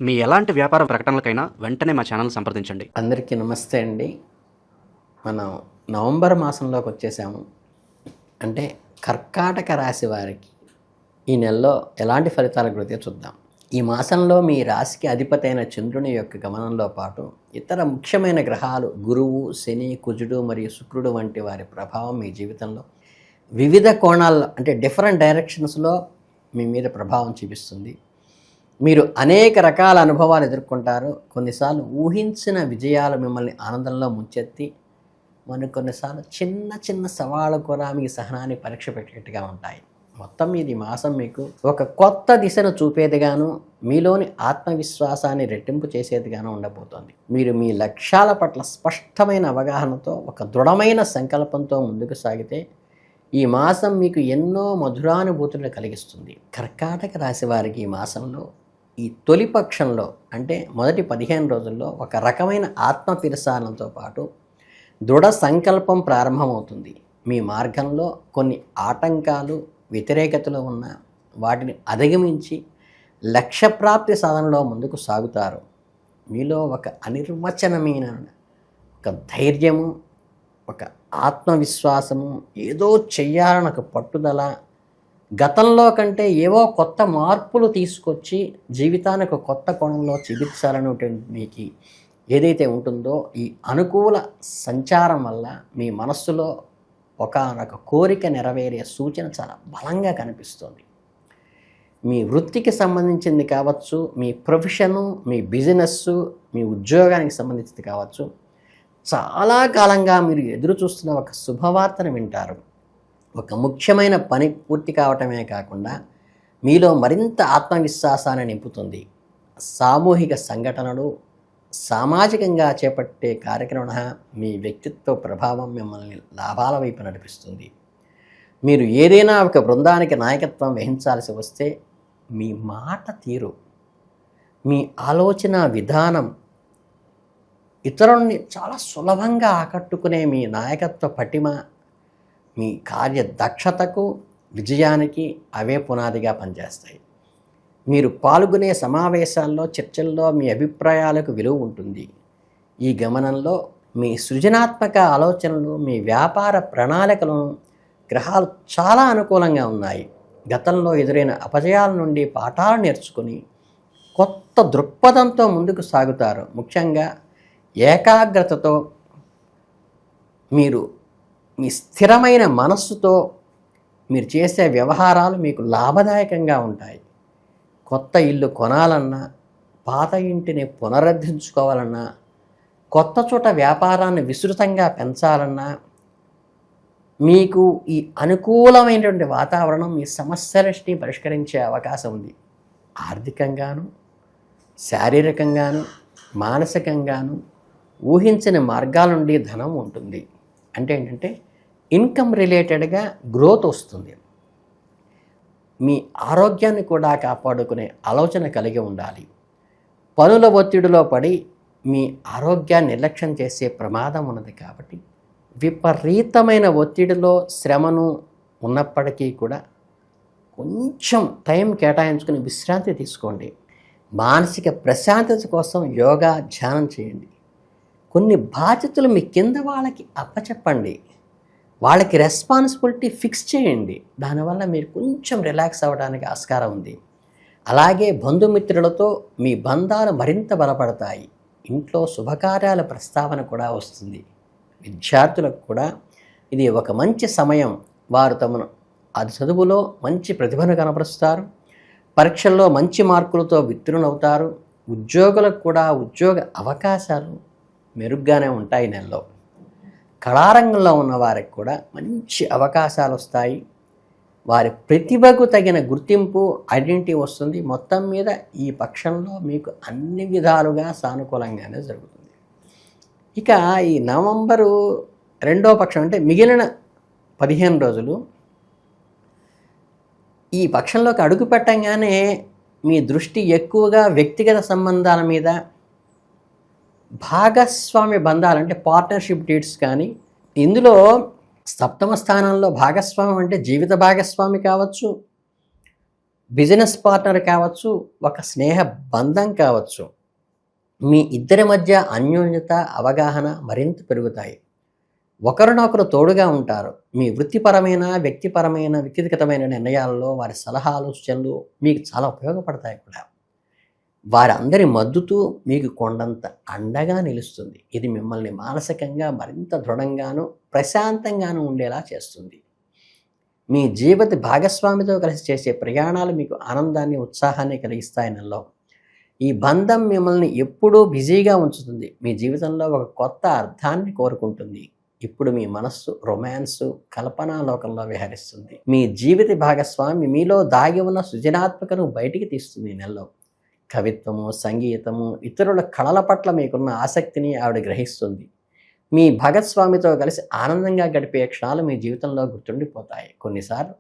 మీ ఎలాంటి వ్యాపార ప్రకటనలకైనా వెంటనే మా ఛానల్ సంప్రదించండి. అందరికీ నమస్తే అండి. మనం నవంబర్ మాసంలోకి వచ్చేసాము. అంటే కర్కాటక రాశి వారికి ఈ నెలలో ఎలాంటి ఫలితాలు కలుగుతాయో చూద్దాం. ఈ మాసంలో మీ రాశికి అధిపతి అయిన చంద్రుని యొక్క గమనంలో పాటు ఇతర ముఖ్యమైన గ్రహాలు గురువు, శని, కుజుడు మరియు శుక్రుడు వంటి వారి ప్రభావం మీ జీవితంలో వివిధ కోణాల్లో అంటే డిఫరెంట్ డైరెక్షన్స్లో మీ మీద ప్రభావం చూపిస్తుంది. మీరు అనేక రకాల అనుభవాలు ఎదుర్కొంటారు. కొన్నిసార్లు ఊహించిన విజయాలు మిమ్మల్ని ఆనందంలో ముంచెత్తి కొన్నిసార్లు చిన్న చిన్న సవాళ్ళు కూడా మీ సహనాన్ని పరీక్ష పెట్టేట్టుగా ఉంటాయి. మొత్తం మీద ఈ మాసం మీకు ఒక కొత్త దిశను చూపేదిగాను, మీలోని ఆత్మవిశ్వాసాన్ని రెట్టింపు చేసేదిగాను ఉండబోతోంది. మీరు మీ లక్ష్యాల పట్ల స్పష్టమైన అవగాహనతో ఒక దృఢమైన సంకల్పంతో ముందుకు సాగితే ఈ మాసం మీకు ఎన్నో మధురానుభూతులను కలిగిస్తుంది. కర్కాటక రాశి వారికి ఈ మాసంలో ఈ తొలి పక్షంలో అంటే మొదటి 15 రోజుల్లో ఒక రకమైన ఆత్మపిరసానంతో పాటు దృఢ సంకల్పం ప్రారంభమవుతుంది. మీ మార్గంలో కొన్ని ఆటంకాలు, వ్యతిరేకతలు ఉన్న వాటిని అధిగమించి లక్ష్యప్రాప్తి సాధనలో ముందుకు సాగుతారు. మీలో ఒక అనిర్వచనమైన ఒక ధైర్యము, ఒక ఆత్మవిశ్వాసము, ఏదో చెయ్యాలని ఒక పట్టుదల, గతంలో కంటే ఏవో కొత్త మార్పులు తీసుకొచ్చి జీవితానికి ఒక కొత్త కోణంలో చూపించాలనేటువంటి మీకు ఏదైతే ఉంటుందో ఈ అనుకూల సంచారం వల్ల మీ మనస్సులో ఒకానొక కోరిక నెరవేరే సూచన చాలా బలంగా కనిపిస్తుంది. మీ వృత్తికి సంబంధించింది కావచ్చు, మీ ప్రొఫెషను, మీ బిజినెస్సు, మీ ఉద్యోగానికి సంబంధించింది కావచ్చు, చాలా కాలంగా మీరు ఎదురు చూస్తున్న ఒక శుభవార్తను వింటారు. ఒక ముఖ్యమైన పని పూర్తి కావటమే కాకుండా మీలో మరింత ఆత్మవిశ్వాసాన్ని నింపుతుంది. సామూహిక సంఘటనలు, సామాజికంగా చేపట్టే కార్యక్రమం మీ వ్యక్తిత్వ ప్రభావం మిమ్మల్ని లాభాల వైపు నడిపిస్తుంది. మీరు ఏదైనా ఒక బృందానికి నాయకత్వం వహించాల్సి వస్తే మీ మాట తీరు, మీ ఆలోచన విధానం ఇతరుల్ని చాలా సులభంగా ఆకట్టుకునే మీ నాయకత్వ పటిమ మీ కార్య దక్షతకు, విజయానికి అవే పునాదిగా పనిచేస్తాయి. మీరు పాల్గొనే సమావేశాల్లో, చర్చల్లో మీ అభిప్రాయాలకు విలువ ఉంటుంది. ఈ గమనంలో మీ సృజనాత్మక ఆలోచనలు, మీ వ్యాపార ప్రణాళికలను గ్రహాలు చాలా అనుకూలంగా ఉన్నాయి. గతంలో ఎదురైన అపజయాల నుండి పాఠాలు నేర్చుకుని కొత్త దృక్పథంతో ముందుకు సాగుతారు. ముఖ్యంగా ఏకాగ్రతతో మీరు మీ స్థిరమైన మనస్సుతో మీరు చేసే వ్యవహారాలు మీకు లాభదాయకంగా ఉంటాయి. కొత్త ఇల్లు కొనాలన్నా, పాత ఇంటిని పునరుద్ధరించుకోవాలన్నా, కొత్త చోట వ్యాపారాన్ని విస్తృతంగా పెంచాలన్నా మీకు ఈ అనుకూలమైనటువంటి వాతావరణం మీ సమస్యలన్నీ పరిష్కరించే అవకాశం ఉంది. ఆర్థికంగాను, శారీరకంగాను, మానసికంగాను ఊహించని మార్గాల నుండి ధనం ఉంటుంది. అంటే ఏంటంటే ఇన్కమ్ రిలేటెడ్గా గ్రోత్ వస్తుంది. మీ ఆరోగ్యాన్ని కూడా కాపాడుకునే ఆలోచన కలిగి ఉండాలి. పనుల ఒత్తిడిలో పడి మీ ఆరోగ్యాన్ని నిర్లక్ష్యం చేసే ప్రమాదం ఉన్నది. కాబట్టి విపరీతమైన ఒత్తిడిలో శ్రమను ఉన్నప్పటికీ కూడా కొంచెం టైం కేటాయించుకుని విశ్రాంతి తీసుకోండి. మానసిక ప్రశాంతత కోసం యోగా, ధ్యానం చేయండి. కొన్ని బాధ్యతలు మీ కింద వాళ్ళకి అప్పచెప్పండి. వాళ్ళకి రెస్పాన్సిబిలిటీ ఫిక్స్ చేయండి. దానివల్ల మీరు కొంచెం రిలాక్స్ అవ్వడానికి ఆస్కారం ఉంది. అలాగే బంధుమిత్రులతో మీ బంధాలు మరింత బలపడతాయి. ఇంట్లో శుభకార్యాల ప్రస్తావన కూడా వస్తుంది. విద్యార్థులకు కూడా ఇది ఒక మంచి సమయం. వారు తమను చదువులో మంచి ప్రతిభను కనపరుస్తారు. పరీక్షల్లో మంచి మార్కులతో ఉత్తీర్ణులవుతారు. ఉద్యోగులకు కూడా ఉద్యోగ అవకాశాలు మెరుగ్గానే ఉంటాయి. నెలలో కళారంగంలో ఉన్న వారికి కూడా మంచి అవకాశాలు వస్తాయి. వారి ప్రతిభకు తగిన గుర్తింపు, ఐడెంటిటీ వస్తుంది. మొత్తం మీద ఈ పక్షంలో మీకు అన్ని విధాలుగా సానుకూలంగానే జరుగుతుంది. ఇక ఈ నవంబరు 2వ పక్షం అంటే మిగిలిన 15 రోజులు ఈ పక్షంలోకి అడుగు పెట్టంగానే మీ దృష్టి ఎక్కువగా వ్యక్తిగత సంబంధాల మీద, భాగస్వామ్య బంధాలు అంటే పార్ట్నర్షిప్ డేట్స్ కానీ, ఇందులో సప్తమ స్థానంలో భాగస్వామ్యం అంటే జీవిత భాగస్వామి కావచ్చు, బిజినెస్ పార్ట్నర్ కావచ్చు, ఒక స్నేహ బంధం కావచ్చు, మీ ఇద్దరి మధ్య అన్యోన్యత, అవగాహన మరింత పెరుగుతాయి. ఒకరినొకరు తోడుగా ఉంటారు. మీ వృత్తిపరమైన, వ్యక్తిగతమైన నిర్ణయాలలో వారి సలహాలు, సూచనలు మీకు చాలా ఉపయోగపడతాయి కూడా. వారందరి మద్దతు మీకు కొండంత అండగా నిలుస్తుంది. ఇది మిమ్మల్ని మానసికంగా మరింత దృఢంగాను, ప్రశాంతంగాను ఉండేలా చేస్తుంది. మీ జీవిత భాగస్వామితో కలిసి చేసే ప్రయాణాలు మీకు ఆనందాన్ని, ఉత్సాహాన్ని కలిగిస్తాయి నెలలో. ఈ బంధం మిమ్మల్ని ఎప్పుడూ బిజీగా ఉంచుతుంది. మీ జీవితంలో ఒక కొత్త అర్థాన్ని కోరుకుంటుంది. ఇప్పుడు మీ మనస్సు రొమాన్సు, కల్పనా లోకంలో విహరిస్తుంది. మీ జీవిత భాగస్వామి మీలో దాగి ఉన్న సృజనాత్మకను బయటికి తీస్తుంది ఈ నెలలో. కవిత్వము, సంగీతము, ఇతరుల కళల పట్ల మీకున్న ఆసక్తిని ఆవిడ గ్రహిస్తుంది. మీ భాగస్వామితో కలిసి ఆనందంగా గడిపే క్షణాలు మీ జీవితంలో గుర్తుండిపోతాయి. కొన్నిసార్లు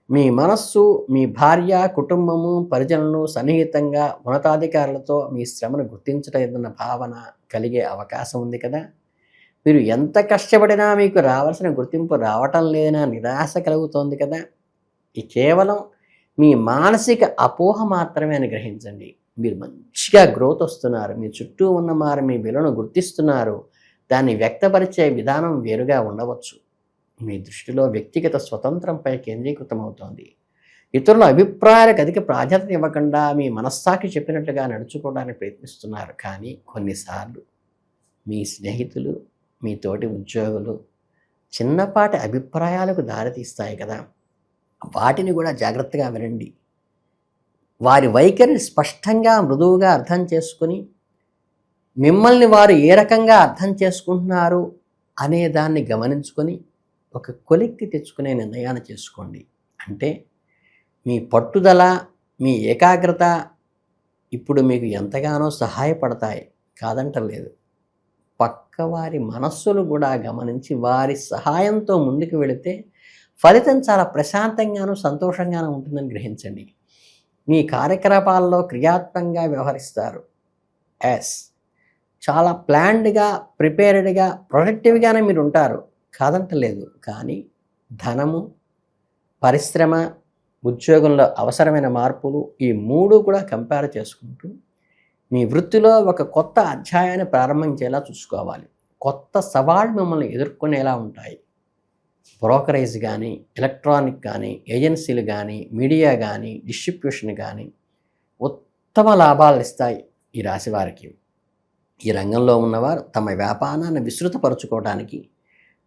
మీ మనస్సు, మీ భార్య, కుటుంబము, పరిజనులు సన్నిహితంగా ఉన్నతాధికారులతో మీ శ్రమను గుర్తించలేదన్న భావన కలిగే అవకాశం ఉంది కదా. మీరు ఎంత కష్టపడినా మీకు రావాల్సిన గుర్తింపు రావటం లేదన్న నిరాశ కలుగుతోంది కదా. ఇది కేవలం మీ మానసిక అపోహ మాత్రమే అని గ్రహించండి. మీరు మంచిగా గ్రోత్ వస్తున్నారు. మీ చుట్టూ ఉన్న వారు మీ విలువను గుర్తిస్తున్నారు. దాన్ని వ్యక్తపరిచే విధానం వేరుగా ఉండవచ్చు. మీ దృష్టిలో వ్యక్తిగత స్వతంత్రంపై కేంద్రీకృతమవుతోంది. ఇతరుల అభిప్రాయాలకు అధిక ప్రాధాన్యత ఇవ్వకుండా మీ మనస్సాక్షి చెప్పినట్లుగా నడుచుకోవడానికి ప్రయత్నిస్తున్నారు. కానీ కొన్నిసార్లు మీ స్నేహితులు, మీ తోటి ఉద్యోగులు చిన్నపాటి అభిప్రాయాలకు దారితీస్తాయి కదా. వాటిని కూడా జాగ్రత్తగా వినండి. వారి వైఖరిని స్పష్టంగా, మృదువుగా అర్థం చేసుకుని మిమ్మల్ని వారు ఏ రకంగా అర్థం చేసుకుంటున్నారు అనే దాన్ని గమనించుకొని ఒక కొలిక్కి తెచ్చుకునే నిర్ణయాన్ని చేసుకోండి. అంటే మీ పట్టుదల, మీ ఏకాగ్రత ఇప్పుడు మీకు ఎంతగానో సహాయపడతాయి, కాదంటలేదు. పక్కవారి మనస్సులు కూడా గమనించి వారి సహాయంతో ముందుకు వెళితే ఫలితం చాలా ప్రశాంతంగాను, సంతోషంగాను ఉంటుందని గ్రహించండి. మీ కార్యకలాపాల్లో క్రియాత్మకంగా వ్యవహరిస్తారు. చాలా ప్లాన్డ్గా, ప్రిపేర్డ్గా, ప్రొడక్టివ్గానే మీరు ఉంటారు, కాదంటలేదు. కానీ ధనము, పరిశ్రమ, ఉద్యోగంలో అవసరమైన మార్పులు, ఈ మూడు కూడా కంపేర్ చేసుకుంటూ మీ వృత్తిలో ఒక కొత్త అధ్యాయాన్ని ప్రారంభించేలా చూసుకోవాలి. కొత్త సవాళ్ళు మిమ్మల్ని ఎదుర్కొనేలా ఉంటాయి. బ్రోకరేజ్ కానీ, ఎలక్ట్రానిక్ కానీ, ఏజెన్సీలు కానీ, మీడియా కానీ, డిస్ట్రిబ్యూషన్ కానీ ఉత్తమ లాభాలు ఇస్తాయి ఈ రాశి వారికి. ఈ రంగంలో ఉన్నవారు తమ వ్యాపారాన్ని విస్తృతపరచుకోవడానికి,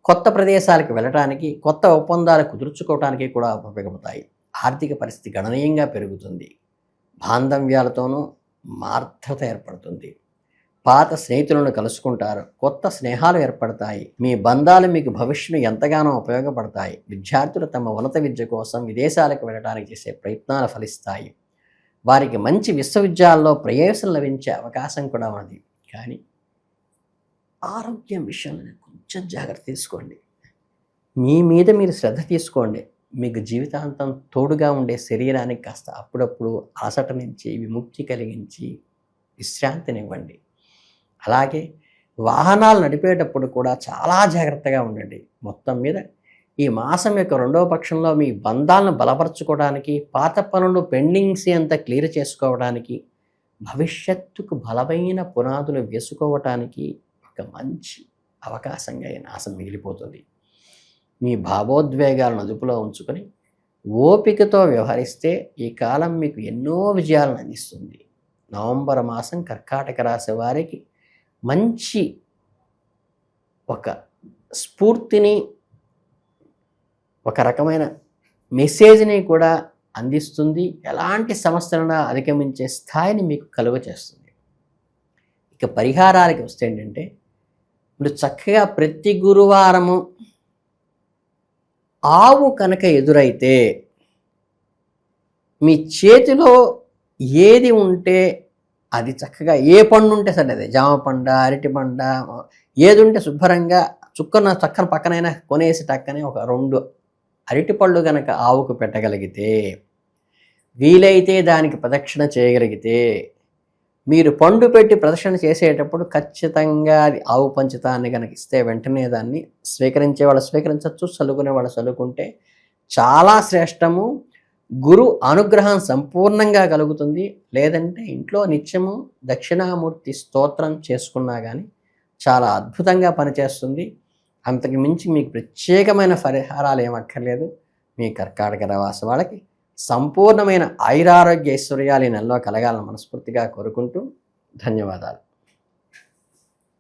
కొత్త ప్రదేశాలకు వెళ్ళటానికి, కొత్త ఒప్పందాలు కుదుర్చుకోవడానికి కూడా ఉపయోగపడతాయి. ఆర్థిక పరిస్థితి గణనీయంగా పెరుగుతుంది. బాంధవ్యాలతోనూ మార్ధత ఏర్పడుతుంది. పాత స్నేహితులను కలుసుకుంటారు. కొత్త స్నేహాలు ఏర్పడతాయి. మీ బంధాలు మీకు భవిష్యత్తులో ఎంతగానో ఉపయోగపడతాయి. విద్యార్థులు తమ ఉన్నత విద్య కోసం విదేశాలకు వెళ్ళడానికి చేసే ప్రయత్నాలు ఫలిస్తాయి. వారికి మంచి విశ్వవిద్యాలయాల్లో ప్రవేశం లభించే అవకాశం కూడా ఉన్నది. కానీ ఆరోగ్యం విషయంలో కొంచెం జాగ్రత్త తీసుకోండి. మీ మీద మీరు శ్రద్ధ తీసుకోండి. మీకు జీవితాంతం తోడుగా ఉండే శరీరానికి కాస్త అప్పుడప్పుడు అలసట నుంచి విముక్తి కలిగించి విశ్రాంతినివ్వండి. అలాగే వాహనాలు నడిపేటప్పుడు కూడా చాలా జాగ్రత్తగా ఉండండి. మొత్తం మీద ఈ మాసం యొక్క రెండవ పక్షంలో మీ బంధాలను బలపరచుకోవడానికి, పాత పనులు పెండింగ్స్ అంతా క్లియర్ చేసుకోవడానికి, భవిష్యత్తుకు బలమైన పునాదులు వేసుకోవటానికి ఒక మంచి అవకాశంగా ఈ మాసం మిగిలిపోతుంది. మీ భావోద్వేగాలను అదుపులో ఉంచుకొని ఓపికతో వ్యవహరిస్తే ఈ కాలం మీకు ఎన్నో విజయాలను అందిస్తుంది. నవంబర్ మాసం కర్కాటక రాశి వారికి మంచి ఒక స్ఫూర్తిని, ఒక రకమైన మెసేజ్ని కూడా అందిస్తుంది. ఎలాంటి సమస్యలను అధిగమించే స్థాయిని మీకు కలుగ చేస్తుంది. ఇక పరిహారాలకి వస్తే ఏంటంటే, ఇప్పుడు చక్కగా ప్రతి గురువారము ఆవు కనుక ఎదురైతే మీ చేతిలో ఏది ఉంటే అది చక్కగా, ఏ పండు ఉంటే సరే, అదే జామ పండ, అరటి పండ, ఏది ఉంటే శుభ్రంగా చక్కన పక్కనైనా కొనేసి టక్కనే ఒక 2 అరటిపళ్ళు కనుక ఆవుకు పెట్టగలిగితే, వీలైతే దానికి ప్రదక్షిణ చేయగలిగితే, మీరు పండు పెట్టి ప్రదక్షిణ చేసేటప్పుడు ఖచ్చితంగా అది ఆవు పంచితాన్ని కనుక ఇస్తే వెంటనే దాన్ని స్వీకరించే వాళ్ళు స్వీకరించవచ్చు, చల్లుకునే వాళ్ళు చల్లుకుంటే చాలా శ్రేష్టము. గురు అనుగ్రహం సంపూర్ణంగా కలుగుతుంది. లేదంటే ఇంట్లో నిత్యము దక్షిణామూర్తి స్తోత్రం చేసుకున్నా కానీ చాలా అద్భుతంగా పనిచేస్తుంది. అంతకు మించి మీకు ప్రత్యేకమైన పరిహారాలు ఏమక్కర్లేదు. మీ కర్కాటక రాశి వాళ్ళకి సంపూర్ణమైన ఐరారోగ్య ఐశ్వర్యాలు ఈ నెలలో కలగాలని మనస్ఫూర్తిగా కోరుకుంటూ ధన్యవాదాలు.